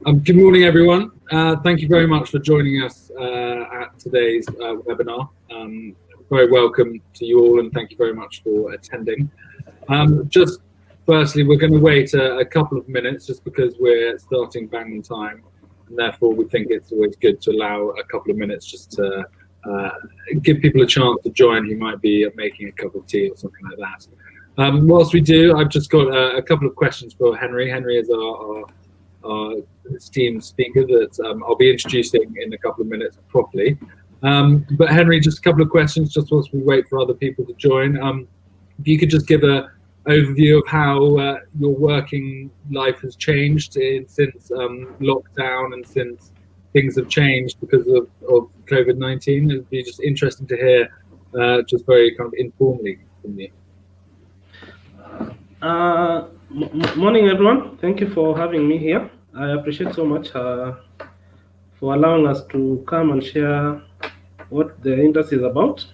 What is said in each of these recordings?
Good morning, everyone. Thank you very much for joining us at today's webinar. Very welcome to you all, and thank you very much for attending. Just firstly, we're going to wait a couple of minutes just because we're starting bang on time, and therefore we think it's always good to allow a couple of minutes just to give people a chance to join who might be making a cup of tea or something like that. Whilst we do, I've just got a couple of questions for Henry. Henry is our esteemed speaker that I'll be introducing in a couple of minutes properly. But Henry, just a couple of questions just whilst we wait for other people to join. If you could just give an overview of how your working life has changed since lockdown and since things have changed because of COVID-19. It'd be just interesting to hear just very kind of informally from you. Morning, everyone. Thank you for having me here. I appreciate so much for allowing us to come and share what the industry is about.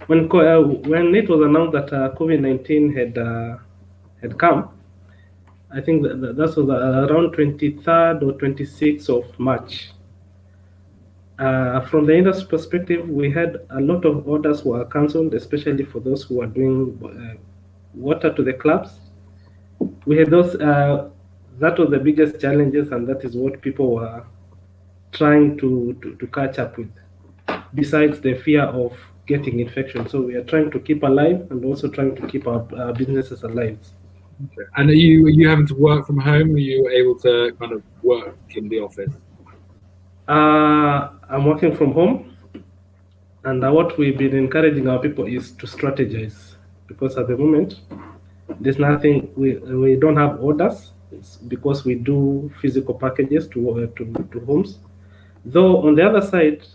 When it was announced that COVID-19 had come, I think that was around 23rd or 26th of March. From the industry perspective, we had a lot of orders were cancelled, especially for those who are doing water to the clubs. We had those, that was the biggest challenges, and that is what people were trying to catch up with, besides the fear of getting infection. So we are trying to keep alive and also trying to keep our businesses alive. Okay. And are you having to work from home? Are you able to kind of work in the office? I'm working from home, and what we've been encouraging our people is to strategize, because at the moment there's nothing, we don't have orders. It's because we do physical packages to homes. Though on the other side,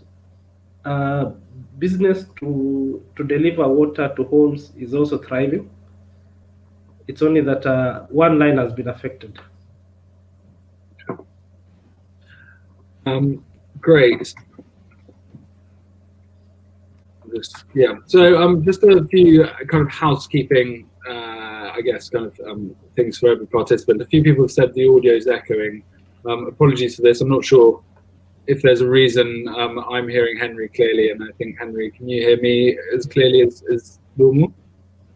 business to deliver water to homes is also thriving. It's only that one line has been affected. Great. Yeah. So just a few kind of housekeeping, I guess, kind of things for every participant. A few people have said the audio is echoing. Apologies for this. I'm not sure if there's a reason. I'm hearing Henry clearly, and I think, Henry, can you hear me as clearly as normal?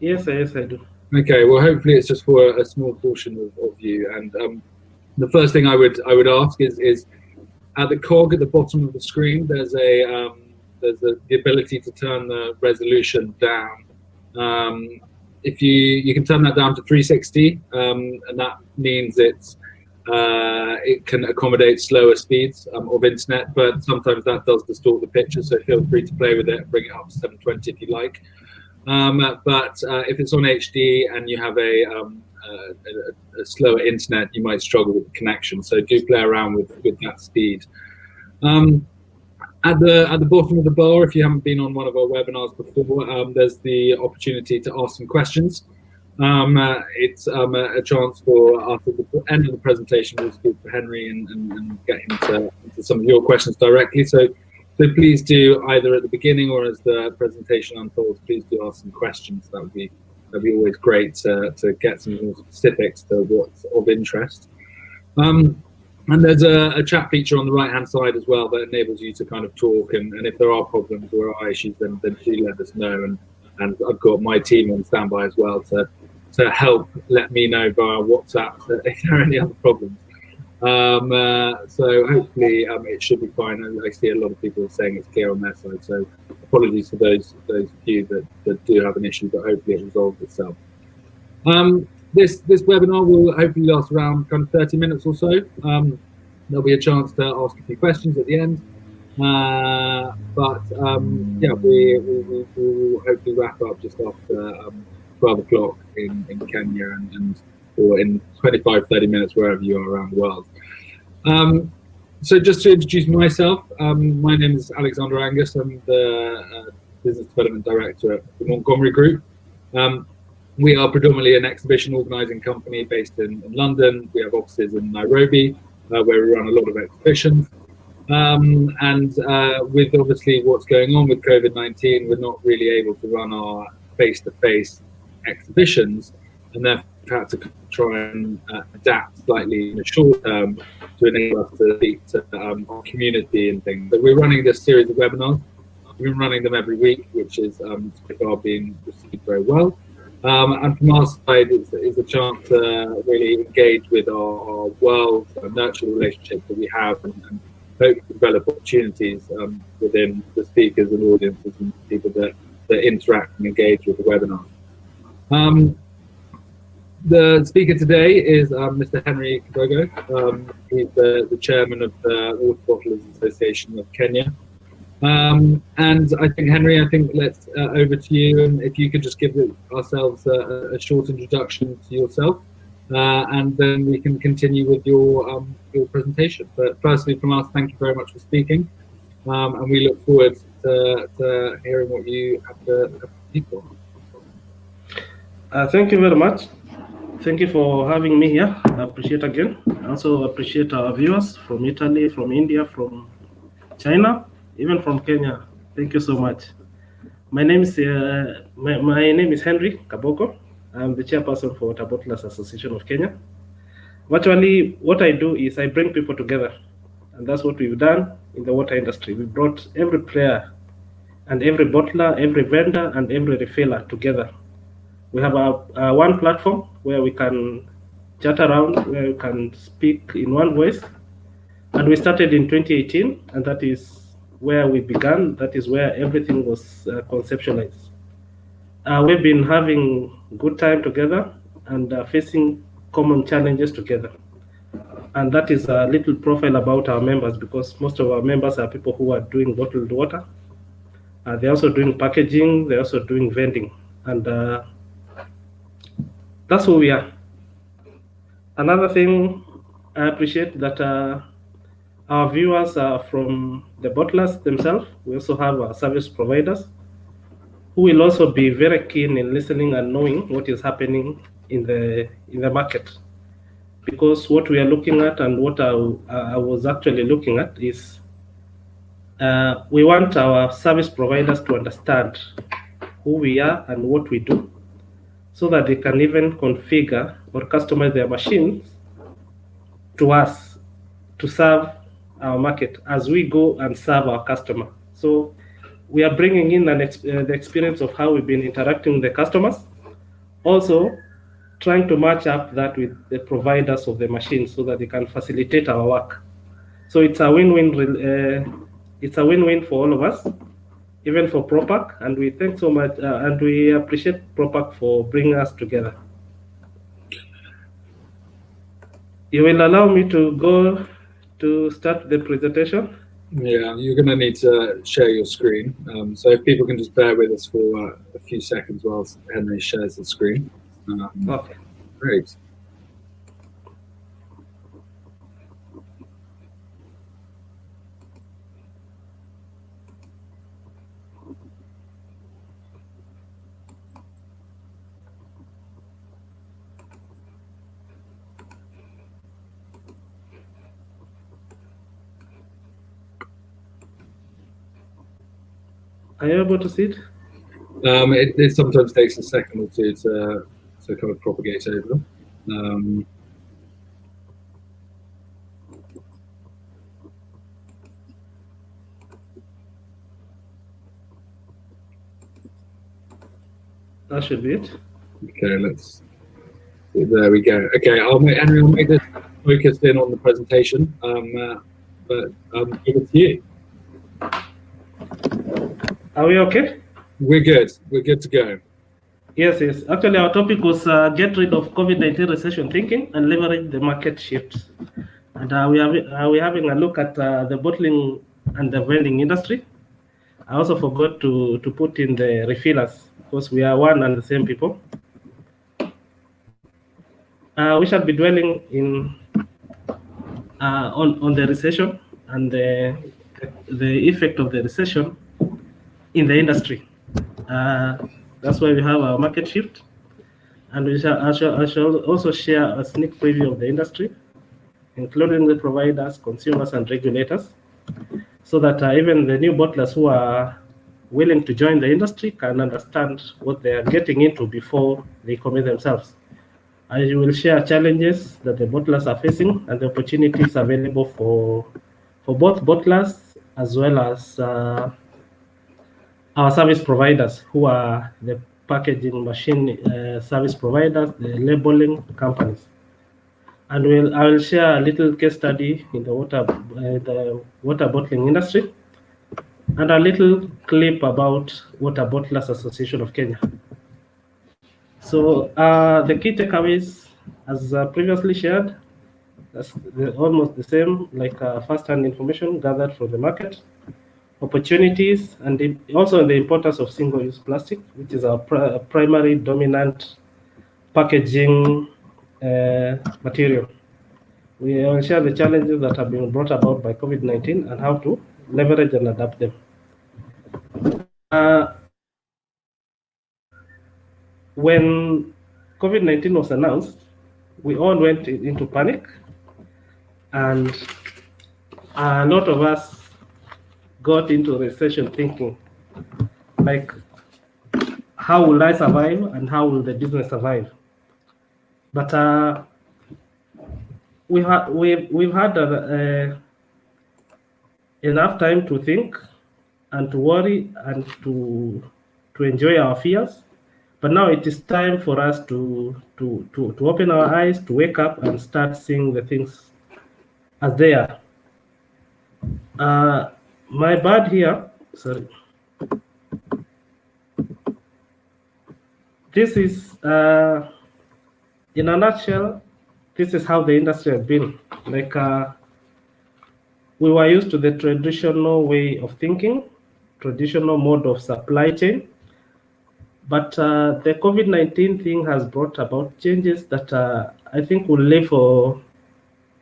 Yes, I do. Okay. Well, hopefully it's just for a small portion of you. And the first thing I would ask is at the cog at the bottom of the screen, there's the ability to turn the resolution down. If you can turn that down to 360, and that means it can accommodate slower speeds of internet, but sometimes that does distort the picture, so feel free to play with it and bring it up to 720 if you like. But if it's on HD and you have a slower internet, you might struggle with the connection, so do play around with that speed. At the bottom of the bar, if you haven't been on one of our webinars before, there's the opportunity to ask some questions. It's a chance for us at the end of the presentation to speak for Henry and get into some of your questions directly. So please do, either at the beginning or as the presentation unfolds, please do ask some questions. That'd be always great to get some more specifics to what's of interest. And there's a chat feature on the right-hand side as well that enables you to kind of talk, and if there are problems or are issues, then do let us know. And I've got my team on standby as well to help let me know via WhatsApp if there are any other problems. So hopefully it should be fine. I see a lot of people saying it's clear on their side, so apologies for those few that do have an issue, but hopefully it resolves itself. This webinar will hopefully last around kind of 30 minutes or so. There'll be a chance to ask a few questions at the end. Yeah, we will hopefully wrap up just after 12 o'clock in Kenya or in 25-30 minutes wherever you are around the world. So just to introduce myself, my name is Alexander Angus. I'm the Business Development Director at the Montgomery Group. We are predominantly an exhibition organising company based in London. We have offices in Nairobi, where we run a lot of exhibitions. With obviously what's going on with COVID-19, we're not really able to run our face-to-face exhibitions, and therefore we've had to try and adapt slightly in the short term to enable us to speak to our community and things. So we're running this series of webinars. We've been running them every week, which is so far being received very well. And from our side, it's a chance to really engage with our world, nurture the relationships that we have, and hope to develop opportunities within the speakers and audiences and people that interact and engage with the webinar. The speaker today is Mr. Henry Kabogo. He's the chairman of the Water Bottlers Association of Kenya. And I think, Henry, let's over to you, and if you could just give ourselves a short introduction to yourself, and then we can continue with your presentation. But firstly, from us, thank you very much for speaking, and we look forward to hearing what you have to speak for. Thank you very much. Thank you for having me here. I appreciate again. I also appreciate our viewers from Italy, from India, from China, even from Kenya. Thank you so much. My name is Henry Kabogo. I'm the chairperson for Water Bottlers Association of Kenya. Virtually, what I do is I bring people together, and that's what we've done in the water industry. We brought every player and every bottler, every vendor, and every refiller together. We have a one platform where we can chat around, where we can speak in one voice. And we started in 2018, and that is where we began. That is where everything was conceptualized. We've been having good time together and facing common challenges together. And that is a little profile about our members, because most of our members are people who are doing bottled water. They're also doing packaging, they're also doing vending. And that's who we are. Another thing, I appreciate that our viewers are from the bottlers themselves. We also have service providers who will also be very keen in listening and knowing what is happening in the market. Because what we are looking at, and what I was actually looking at, is we want our service providers to understand who we are and what we do, so that they can even configure or customize their machines to us to serve our market as we go and serve our customer. So we are bringing in the experience of how we've been interacting with the customers, also trying to match up that with the providers of the machines so that they can facilitate our work. So it's a win-win. It's a win-win for all of us, even for Propac, and we thank so much, and we appreciate Propac for bringing us together. You will allow me to go to start the presentation? Yeah, you're going to need to share your screen. So if people can just bear with us for a few seconds whilst Henry shares the screen. Okay. Great. Are you able to see it? It sometimes takes a second or two to kind of propagate over. That should be it. Okay, there we go. Okay, Henry, I'll make this focused in on the presentation, but give it to you. Are we okay? We're good. We're good to go. Yes. Actually, our topic was get rid of COVID-19 recession thinking and leverage the market shifts. And we're having a look at the bottling and the vending industry. I also forgot to put in the refillers, because we are one and the same people. We shall be dwelling in on the recession and the effect of the recession in the industry. That's why we have our market shift, and I shall also share a sneak preview of the industry, including the providers, consumers, and regulators, so that even the new bottlers who are willing to join the industry can understand what they are getting into before they commit themselves. I will share challenges that the bottlers are facing and the opportunities available for both bottlers as well as our service providers, who are the packaging machine service providers, the labeling companies. And I will share a little case study in the water bottling industry and a little clip about Water Bottlers Association of Kenya. So the key takeaways, as previously shared, that's almost the same, like first-hand information gathered from the market, opportunities, and also the importance of single-use plastic, which is our primary dominant packaging material. We will share the challenges that have been brought about by COVID-19 and how to leverage and adapt them. When COVID-19 was announced, we all went into panic, and a lot of us got into recession thinking, like, how will I survive and how will the business survive? But we've had enough time to think and to worry and to enjoy our fears. But now it is time for us to open our eyes, to wake up and start seeing the things as they are. My bad here, sorry. This is, in a nutshell, this is how the industry has been. Like, we were used to the traditional way of thinking, traditional mode of supply chain. But the COVID-19 thing has brought about changes that I think will live for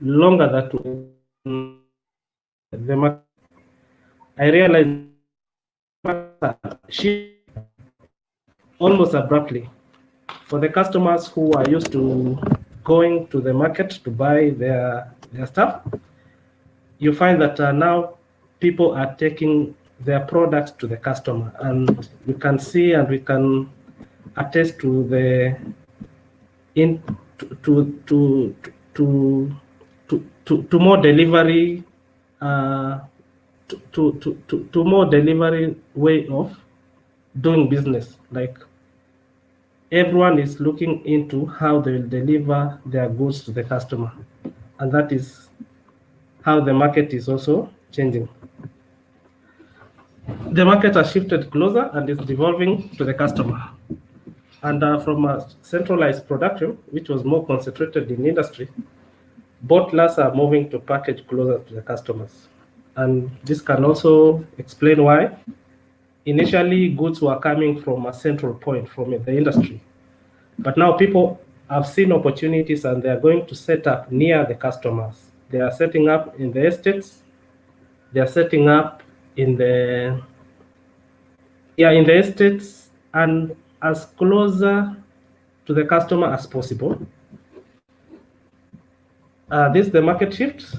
longer than the market. I realized almost abruptly for the customers who are used to going to the market to buy their stuff. You find that now people are taking their products to the customer, and we can see and we can attest to the to more delivery to more delivery way of doing business. Like, everyone is looking into how they will deliver their goods to the customer, and that is how the market is also changing. The market has shifted closer and is devolving to the customer. And from a centralized production, which was more concentrated in industry, bottlers are moving to package closer to the customers. And this can also explain why initially goods were coming from a central point from the industry. But now people have seen opportunities and they are going to set up near the customers. They are setting up in the estates. They are setting up in the estates and as closer to the customer as possible. This is the market shift.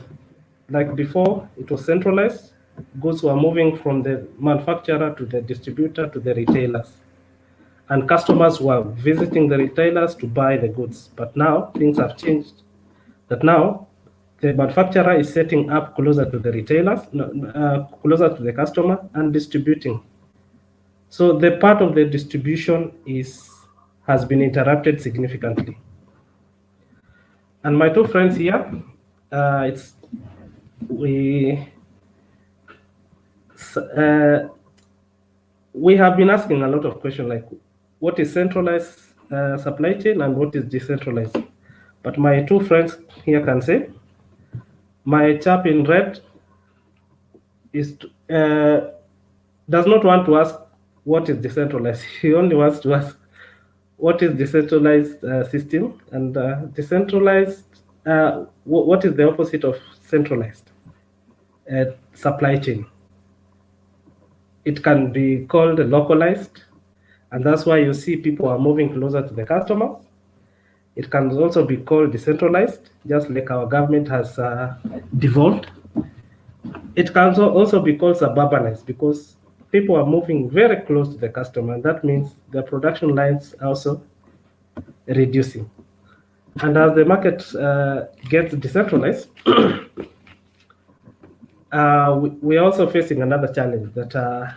Like before, it was centralized. Goods were moving from the manufacturer to the distributor to the retailers. And customers were visiting the retailers to buy the goods. But now things have changed. That now the manufacturer is setting up closer to the retailers, closer to the customer, and distributing. So the part of the distribution has been interrupted significantly. And my two friends here, we have been asking a lot of questions, like what is centralized supply chain and what is decentralized. But my two friends here can say, my chap in red does not want to ask what is decentralized. He only wants to ask what is decentralized system, and decentralized, what is the opposite of centralized supply chain. It can be called localized, and that's why you see people are moving closer to the customer. It can also be called decentralized, just like our government has devolved. It can also be called suburbanized because people are moving very close to the customer, and that means the production lines are also reducing. And as the market gets decentralized, we're also facing another challenge that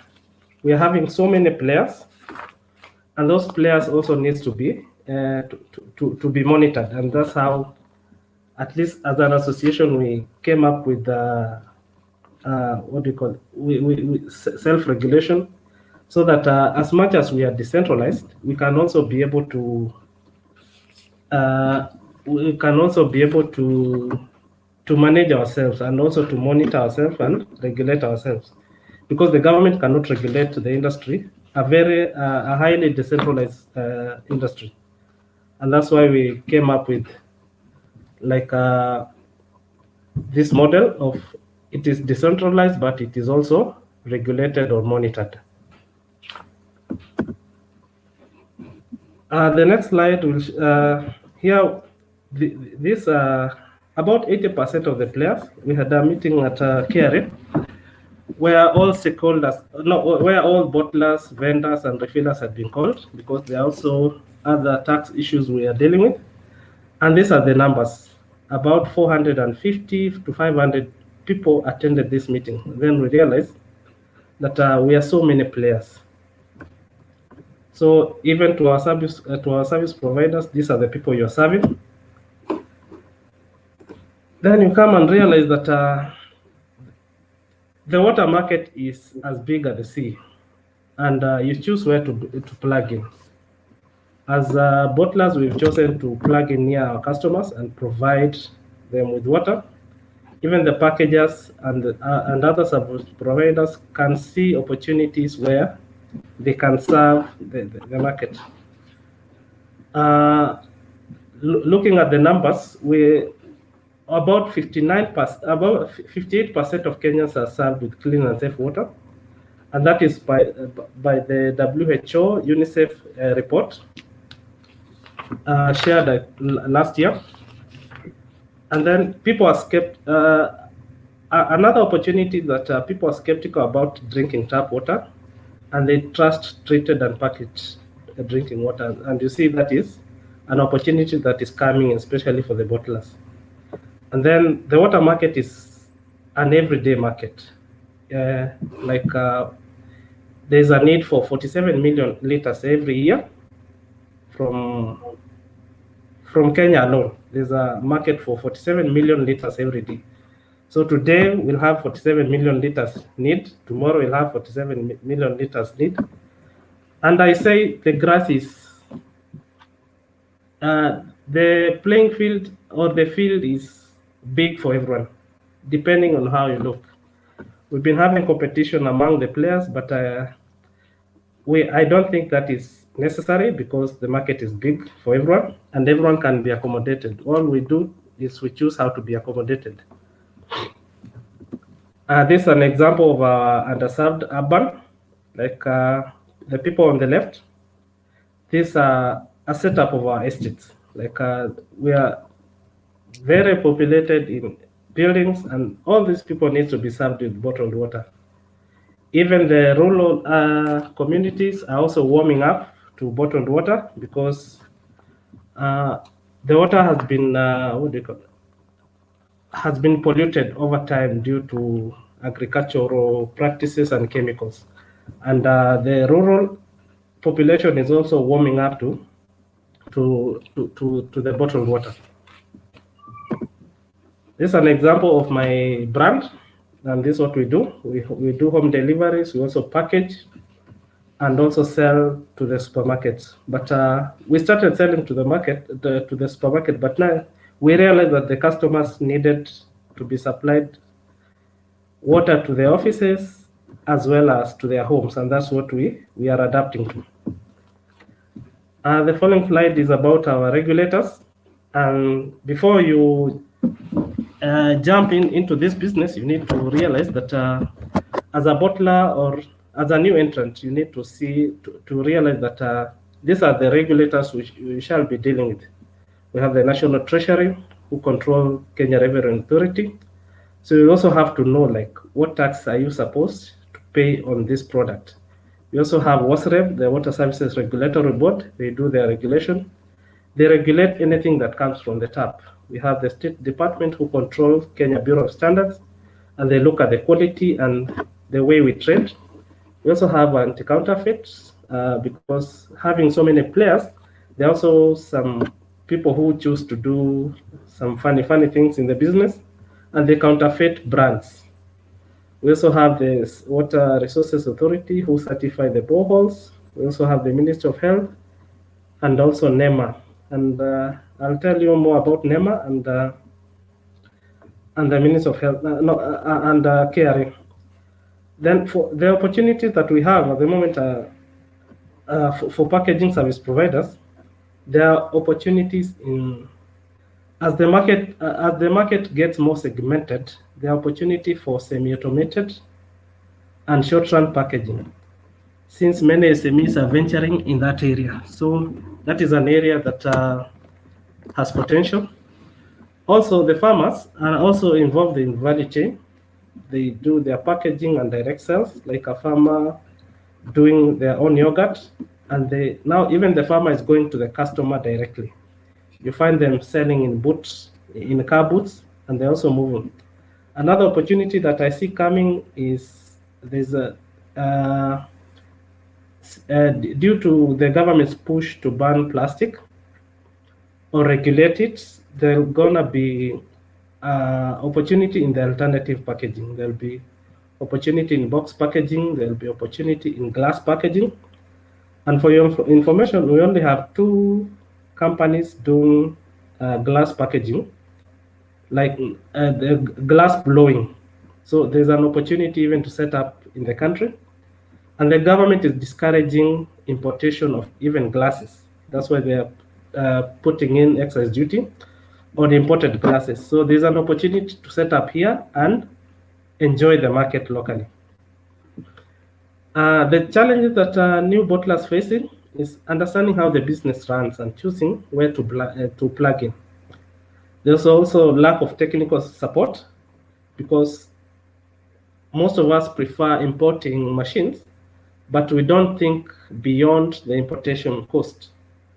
we're having so many players, and those players also needs to be be monitored. And that's how, at least as an association, we came up with what do you call it? Self-regulation, so that as much as we are decentralized, we can also be able to manage ourselves and also to monitor ourselves and regulate ourselves, because the government cannot regulate the industry, a highly decentralized industry. And that's why we came up with like this model of it is decentralized, but it is also regulated or monitored. The next slide will here this about 80% of the players. We had a meeting at KRA where all stakeholders, where all bottlers, vendors, and refillers had been called, because there are also other tax issues we are dealing with. And these are the numbers. About 450 to 500 people attended this meeting. Then we realized that we are so many players. So even to our service providers, these are the people you're serving. Then you come and realize that the water market is as big as the sea, and you choose where to plug in. As bottlers, we've chosen to plug in near our customers and provide them with water. Even the packagers and other service providers can see opportunities where they can serve the market. Looking at the numbers, about 58% of Kenyans are served with clean and safe water, and that is by the WHO UNICEF report shared last year. And then people are another opportunity that people are skeptical about drinking tap water, and they trust treated and packaged drinking water. And you see that is an opportunity that is coming, especially for the bottlers. And then the water market is an everyday market. There's a need for 47 million liters every year from Kenya alone. There's a market for 47 million liters every day. So today we'll have 47 million liters need. Tomorrow we'll have 47 million liters need. And I say the grass is, the playing field or the field is big for everyone, depending on how you look. We've been having competition among the players, but I don't think that is necessary, because the market is big for everyone and everyone can be accommodated. All we do is we choose how to be accommodated. This is an example of underserved urban, like the people on the left. These are a setup of our estates. Like we are very populated in buildings, and all these people need to be served with bottled water. Even the rural communities are also warming up to bottled water, because the water has been has been polluted over time due to agricultural practices and chemicals, and the rural population is also warming up to the bottled water. This is an example of my brand, and this is what we do. We do home deliveries. We also package and also sell to the supermarkets. But we started selling to the supermarket, but now we realized that the customers needed to be supplied water to their offices as well as to their homes, and that's what we are adapting to. The following slide is about our regulators. And before you jump into this business, you need to realize that as a bottler or as a new entrant, you need to realize that these are the regulators we shall be dealing with. We have the National Treasury, who control Kenya Revenue Authority. So you also have to know, like, what tax are you supposed to pay on this product. We also have WASREB, the Water Services Regulatory Board. They do their regulation. They regulate anything that comes from the tap. We have the State Department who controls Kenya Bureau of Standards, and they look at the quality and the way we trade. We also have anti-counterfeits because having so many players, there are also some people who choose to do some funny things in the business, and they counterfeit brands. We also have the Water Resources Authority who certify the boreholes. We also have the Ministry of Health and also NEMA. And I'll tell you more about NEMA and the Ministry of Health and KRA. Then for the opportunities that we have at the moment for packaging service providers, there are opportunities in as the market gets more segmented, the opportunity for semi-automated and short-run packaging, since many SMEs are venturing in that area. So that is an area that has potential. Also, the farmers are also involved in value chain. They do their packaging and direct sales, like a farmer doing their own yogurt, and now even the farmer is going to the customer directly. You find them selling in boots, in car boots, and they're also moving. Another opportunity that I see coming is there's due to the government's push to ban plastic or regulate it, there's gonna be opportunity in the alternative packaging. There'll be opportunity in box packaging, there'll be opportunity in glass packaging. And for your information, we only have 2 companies doing glass packaging, like the glass blowing. So there's an opportunity even to set up in the country. And the government is discouraging importation of even glasses. That's why they're putting in excise duty on imported glasses. So there's an opportunity to set up here and enjoy the market locally. The challenges that new bottlers facing is understanding how the business runs and choosing where to plug in. There's also lack of technical support because most of us prefer importing machines, but we don't think beyond the importation cost.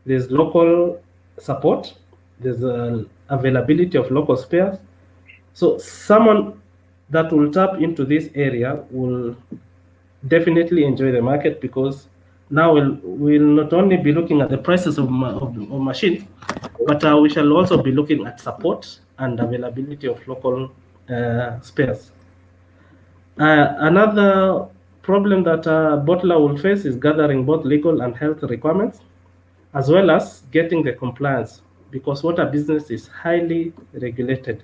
There's local support, there's availability of local spares. So someone that will tap into this area will definitely enjoy the market, because now we'll not only be looking at the prices of machines, but we shall also be looking at support and availability of local spares. Another problem that a bottler will face is gathering both legal and health requirements, as well as getting the compliance, because water business is highly regulated.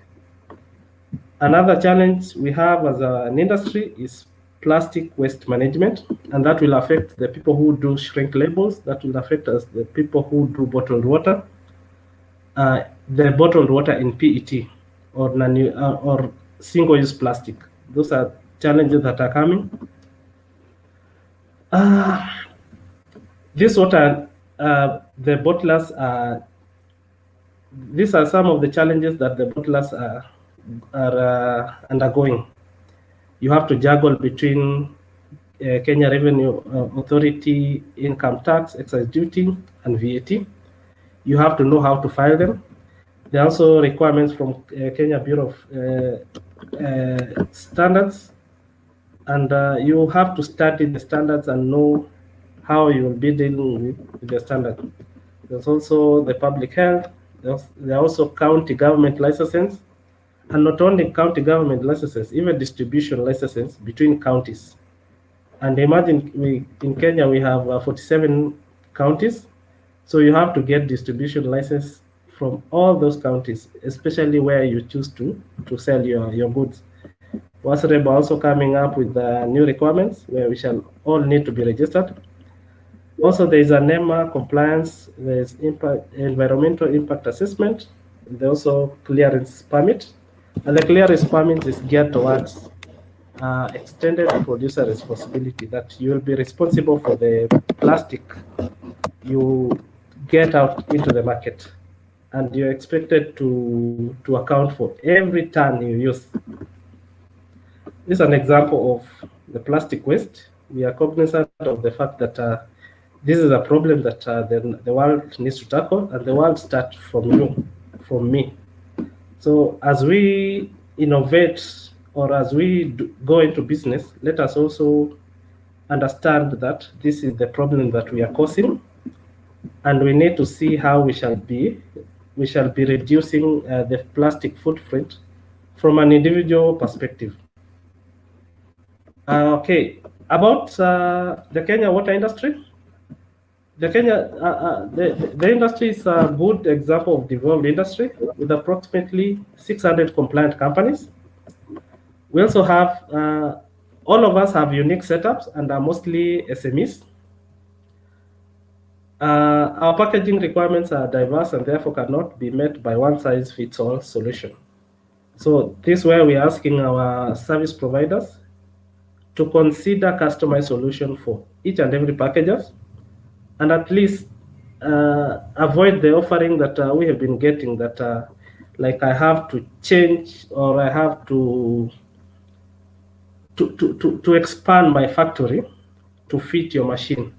Another challenge we have as an industry is plastic waste management, and that will affect the people who do shrink labels, that will affect us, the people who do bottled water, the bottled water in PET or single-use plastic. Those are challenges that are coming. This water, the bottlers these are some of the challenges that the bottlers are undergoing. You have to juggle between Kenya Revenue Authority income tax, excise duty, and VAT. You have to know how to file them. There are also requirements from Kenya Bureau of Standards, and you have to study the standards and know how you will be dealing with the standard. There's also the public health. There are also county government licenses, and not only county government licenses, even distribution licenses between counties. And imagine in Kenya we have 47 counties, so you have to get distribution license from all those counties, especially where you choose to sell your goods. WASREB are also coming up with new requirements where we shall all need to be registered. Also, there is a NEMA compliance, there's environmental impact assessment, there's also clearance permit. And the clearance permit is geared towards extended producer responsibility, that you will be responsible for the plastic you get out into the market, and you're expected to account for every ton you use. This is an example of the plastic waste. We are cognizant of the fact that this is a problem that the world needs to tackle, and the world starts from you, from me. So as we innovate or as we go into business, let us also understand that this is the problem that we are causing, and we need to see how we shall be reducing the plastic footprint from an individual perspective. Okay, about the Kenya water industry. The industry is a good example of devolved industry with approximately 600 compliant companies. We also have, all of us have unique setups and are mostly SMEs. Our packaging requirements are diverse and therefore cannot be met by one-size-fits-all solution. So this is where we're asking our service providers to consider customized solution for each and every packages, and at least avoid the offering that we have been getting, that like I have to change or I have to expand my factory to fit your machine.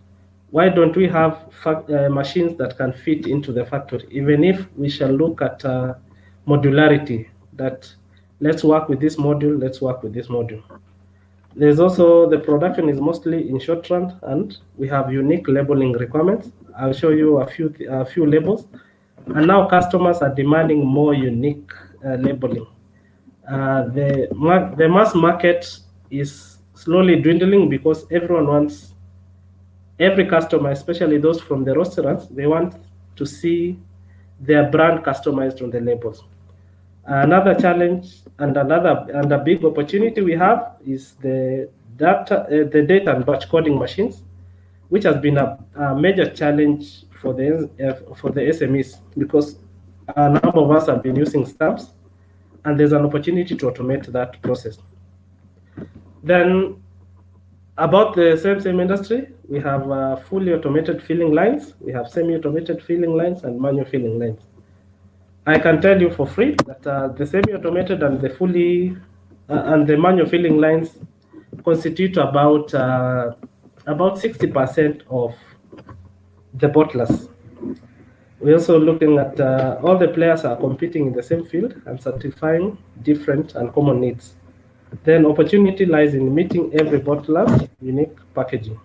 Why don't we have machines that can fit into the factory? Even if we shall look at modularity, that let's work with this module, let's work with this module. There's also the production is mostly in short run, and we have unique labeling requirements. I'll show you a few labels, and now customers are demanding more unique labeling. The mass market is slowly dwindling because everyone wants, every customer, especially those from the restaurants, they want to see their brand customized on the labels. Another challenge and a big opportunity we have is the data and batch coding machines, which has been a major challenge for the SMEs, because a number of us have been using stamps, and there's an opportunity to automate that process. Then, about the same industry, we have fully automated filling lines, we have semi-automated filling lines, and manual filling lines. I can tell you for free that the semi-automated and the fully and the manual filling lines constitute about 60% of the bottlers. We're also looking at all the players are competing in the same field and satisfying different and common needs. Then opportunity lies in meeting every bottler's unique packaging.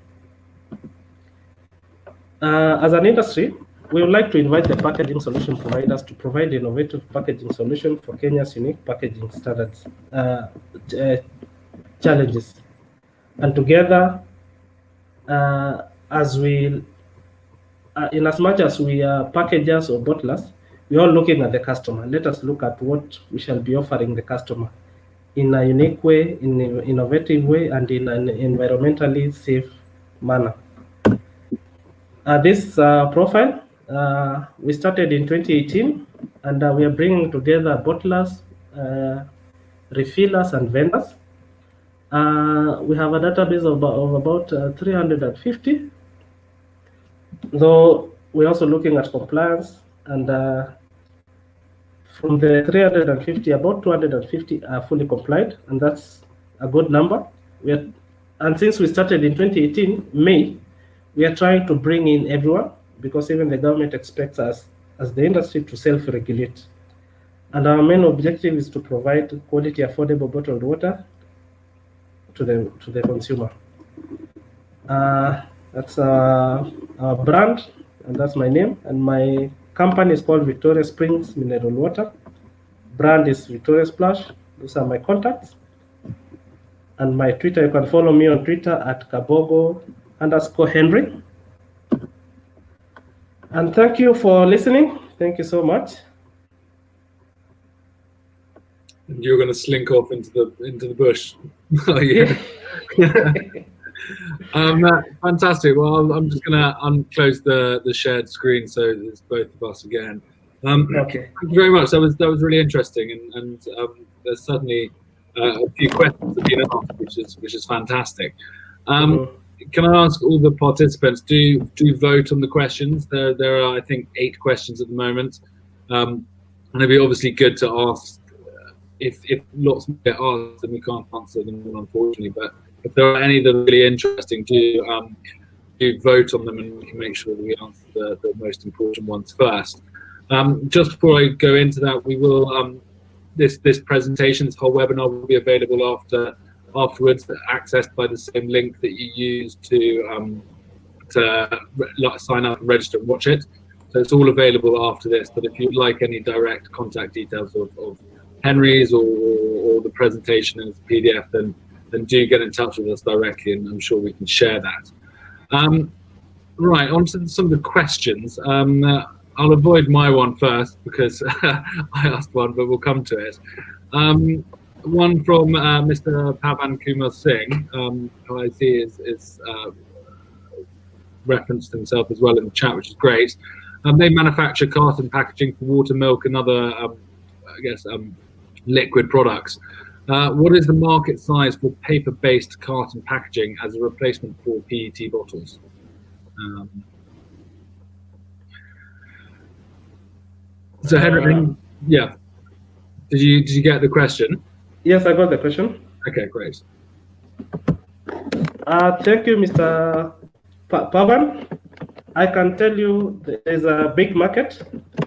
As an industry, we would like to invite the packaging solution providers to provide innovative packaging solution for Kenya's unique packaging standards challenges. And together, in as much as we are packagers or bottlers, we're all looking at the customer. Let us look at what we shall be offering the customer in a unique way, in an innovative way, and in an environmentally safe manner. This profile, we started in 2018, and we are bringing together bottlers, refillers, and vendors. We have a database of about 350, though we're also looking at compliance, and from the 350, about 250 are fully compliant, and that's a good number. And since we started in 2018, May, we are trying to bring in everyone, because even the government expects us as the industry to self-regulate. And our main objective is to provide quality, affordable bottled water to the consumer. That's our brand, and that's my name. And my company is called Victoria Springs Mineral Water. Brand is Victoria Splash. Those are my contacts. And my Twitter, you can follow me on Twitter at Kabogo_Henry. And thank you for listening. Thank you so much. You're going to slink off into the bush. Fantastic. Well, I'm just going to unclose the shared screen so it's both of us again. Okay. Thank you very much. That was really interesting, and there's certainly a few questions have been asked, which is fantastic. Can I ask all the participants, do vote on the questions? There are, I think, 8 questions at the moment, and it'd be obviously good to ask. If lots get asked, then we can't answer them all, unfortunately. But if there are any that are really interesting, do do vote on them, and we can make sure that we answer the most important ones first. Just before I go into that, we will this presentation, this whole webinar will be available afterwards, accessed by the same link that you used to sign up and register and watch it. So it's all available after this. But if you'd like any direct contact details of Henry's or the presentation in its PDF, then do get in touch with us directly, and I'm sure we can share that. Right, on to some of the questions. I'll avoid my one first because I asked one, but we'll come to it. One from Mr. Pavan Kumar Singh, who I see is referenced himself as well in the chat, which is great. They manufacture carton packaging for water, milk, and other, I guess, liquid products. What is the market size for paper-based carton packaging as a replacement for PET bottles? So Henry, yeah, did you get the question? Yes, I got the question. Okay, great. Thank you, Mr. Pavan. I can tell you there is a big market.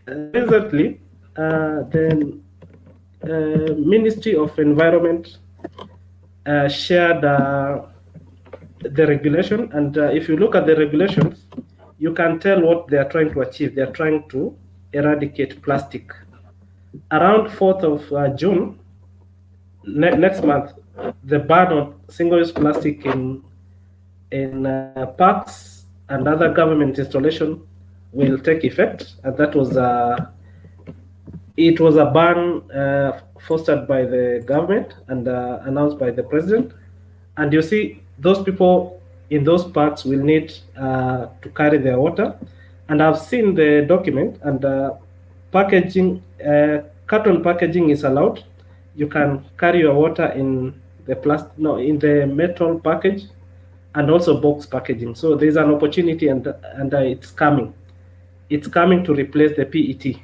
Recently, the Ministry of Environment shared the regulation, and if you look at the regulations, you can tell what they are trying to achieve. They are trying to eradicate plastic. Around 4th of June, next month, the ban on single-use plastic in parks and other government installation will take effect, and that was it was a ban fostered by the government and announced by the president. And you see, those people in those parks will need to carry their water. And I've seen the document, and packaging, carton packaging is allowed. You can carry your water in the in the metal package, and also box packaging. So there's an opportunity, and it's coming. It's coming to replace the PET.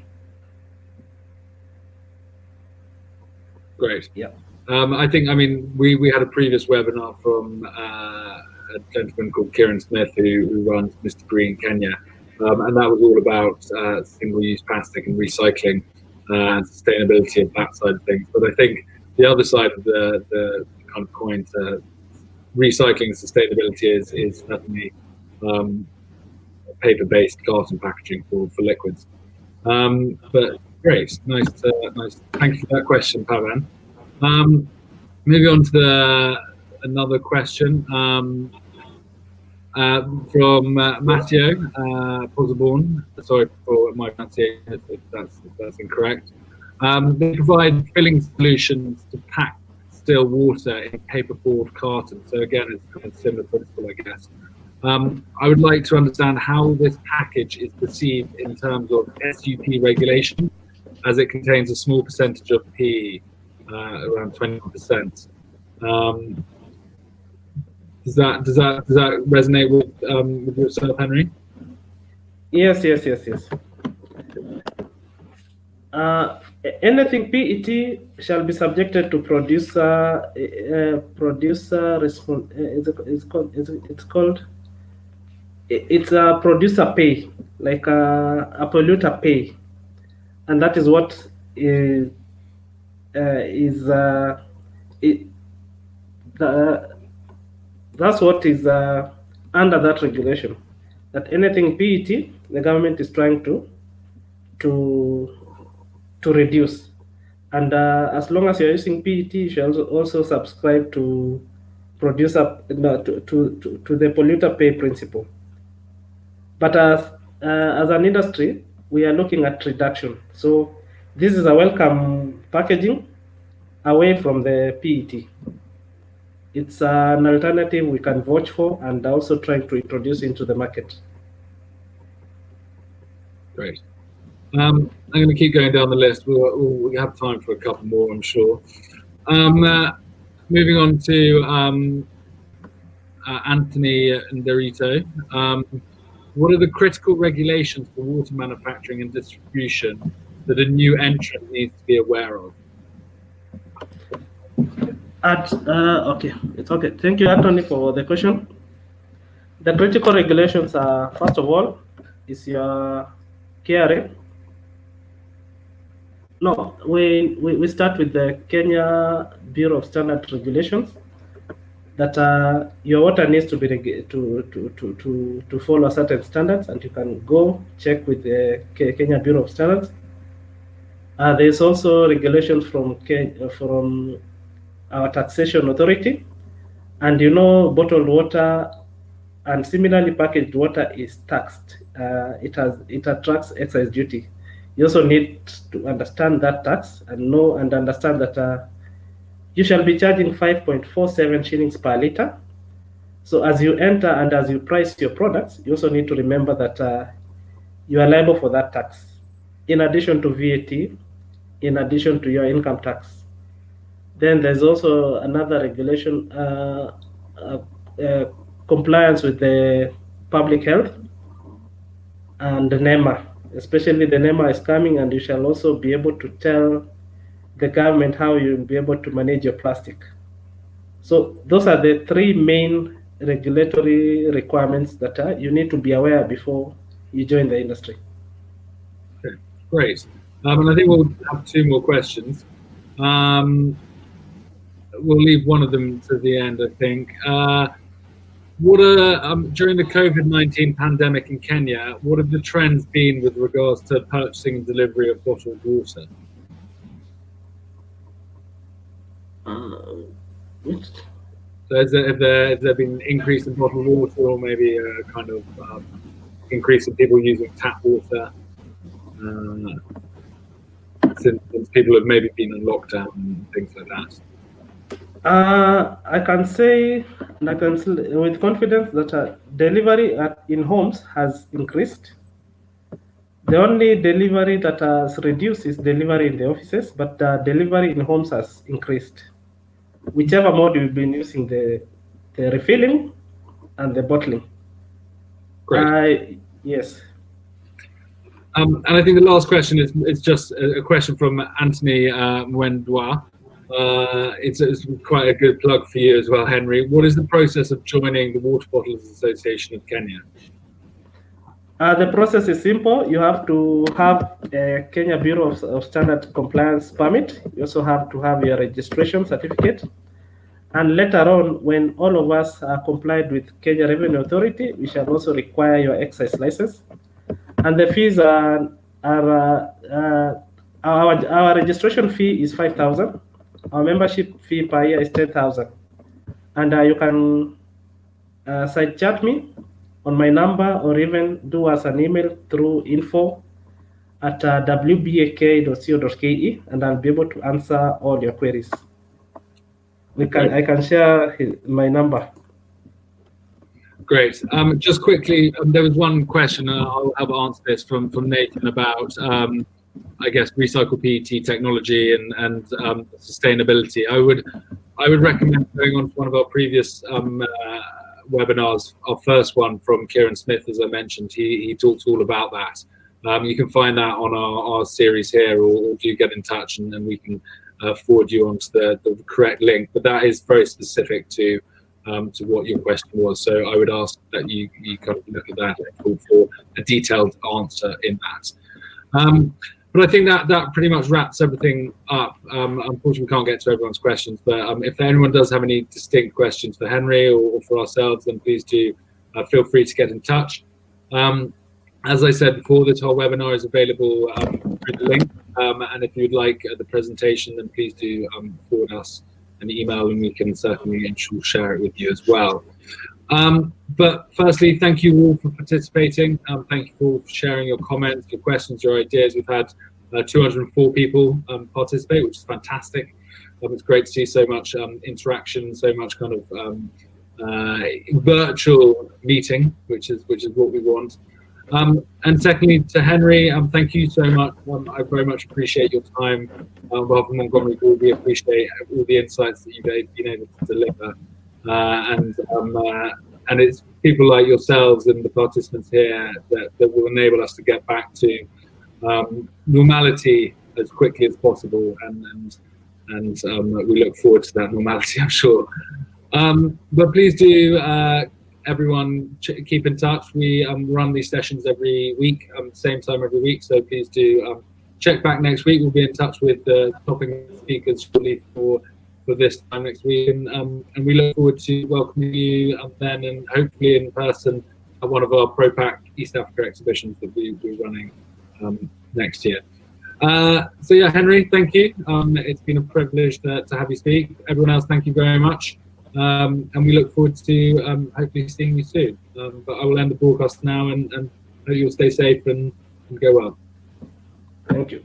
Great. Yeah. I mean, we had a previous webinar from a gentleman called Kieran Smith who runs Mr. Green Kenya, and that was all about single-use plastic and recycling and sustainability of that side of things. But I think the other side of the kind of coin to recycling and sustainability is certainly paper-based carton packaging for liquids. But great, nice. Thank you for that question, Pavan. Moving on to another question from Matteo Posaborn. Sorry for my pronunciation if that's incorrect. They provide filling solutions to pack still water in paperboard cartons. So again, it's kind of similar principle, I guess. I would like to understand how this package is perceived in terms of SUP regulation, as it contains a small percentage of PE, around 20%. Does that resonate with yourself, Henry? Yes. Anything PET shall be subjected to producer it's a producer pay, like a polluter pay, and that is what that's what is under that regulation. That anything PET, the government is trying to reduce, and as long as you're using PET, you should also subscribe to producer to the polluter pay principle. But as an industry, we are looking at reduction. So this is a welcome packaging away from the PET. It's an alternative we can vouch for and also trying to introduce into the market. Great. I'm going to keep going down the list. We'll have time for a couple more, I'm sure. Moving on to Anthony Nderito. What are the critical regulations for water manufacturing and distribution that a new entrant needs to be aware of? Okay, it's okay. Thank you, Anthony, for the question. The critical regulations are, first of all, is your KRA. No, we start with the Kenya Bureau of Standard Regulations. That your water needs to be to follow certain standards, and you can go check with the Kenya Bureau of Standards. There's also regulations from our taxation authority, and bottled water and similarly packaged water is taxed. It attracts excise duty. You also need to understand that tax and know and understand that you shall be charging 5.47 shillings per liter. So as you enter and as you price your products, you also need to remember that you are liable for that tax, in addition to VAT, in addition to your income tax. Then there's also another regulation, compliance with the public health and the NEMA. Especially the NEMA is coming, and you shall also be able to tell the government how you'll be able to manage your plastic. So those are the three main regulatory requirements that you need to be aware before you join the industry. Okay, great. And I think we'll have two more questions. We'll leave one of them to the end, I think. What are, during the COVID-19 pandemic in Kenya, what have the trends been with regards to purchasing and delivery of bottled water? So has there been an increase in bottled water, or maybe a kind of increase in people using tap water since people have maybe been in lockdown and things like that? I can say with confidence that delivery in homes has increased. The only delivery that has reduced is delivery in the offices, but delivery in homes has increased. Whichever mode you've been using, the refilling and the bottling. Great. Yes. And I think the last question is just a question from Anthony Mwendwa. It's quite a good plug for you as well, Henry. What is the process of joining the Water Bottlers Association of Kenya? The process is simple. You have to have a Kenya Bureau of Standard Compliance permit. You also have to have your registration certificate. And later on, when all of us are complied with Kenya Revenue Authority, we shall also require your excise license. And the fees are our registration fee is 5,000. Our membership fee per year is 10,000. And you can side chat me on my number, or even do us an email through info@wbak.co.ke, and I'll be able to answer all your queries. I can share my number. Great. Just quickly, there was one question, and I'll have answered this from Nathan about, I guess, recycled PET technology and sustainability. I would recommend going on to one of our previous webinars. Our first one from Kieran Smith, as I mentioned, he talks all about that. You can find that on our series here, or do get in touch and we can forward you onto the correct link. But that is very specific to what your question was. So I would ask that you kind of look at that and call for a detailed answer in that. But I think that pretty much wraps everything up. Unfortunately, we can't get to everyone's questions, but if anyone does have any distinct questions for Henry or for ourselves, then please do feel free to get in touch. As I said before, this whole webinar is available through the link, and if you'd like the presentation, then please do forward us an email, and we can certainly share it with you as well. But firstly, thank you all for participating. Thank you for sharing your comments, your questions, your ideas. We've had 204 people participate, which is fantastic. It's great to see so much interaction, so much kind of virtual meeting, which is what we want. And secondly, to Henry, thank you so much. I very much appreciate your time. On behalf of Montgomery Group, we appreciate all the insights that you've been able to deliver. And it's people like yourselves and the participants here that will enable us to get back to normality as quickly as possible, and we look forward to that normality, I'm sure. But please do everyone keep in touch. We run these sessions every week, same time every week. So please do check back next week. We'll be in touch with the topic speakers shortly for this time next week, and we look forward to welcoming you then, and hopefully in person at one of our ProPac East Africa exhibitions that we're running next year. So yeah, Henry, thank you. It's been a privilege to have you speak. Everyone else, thank you very much. And we look forward to hopefully seeing you soon. But I will end the broadcast now, and hope you'll stay safe and go well. Thank you.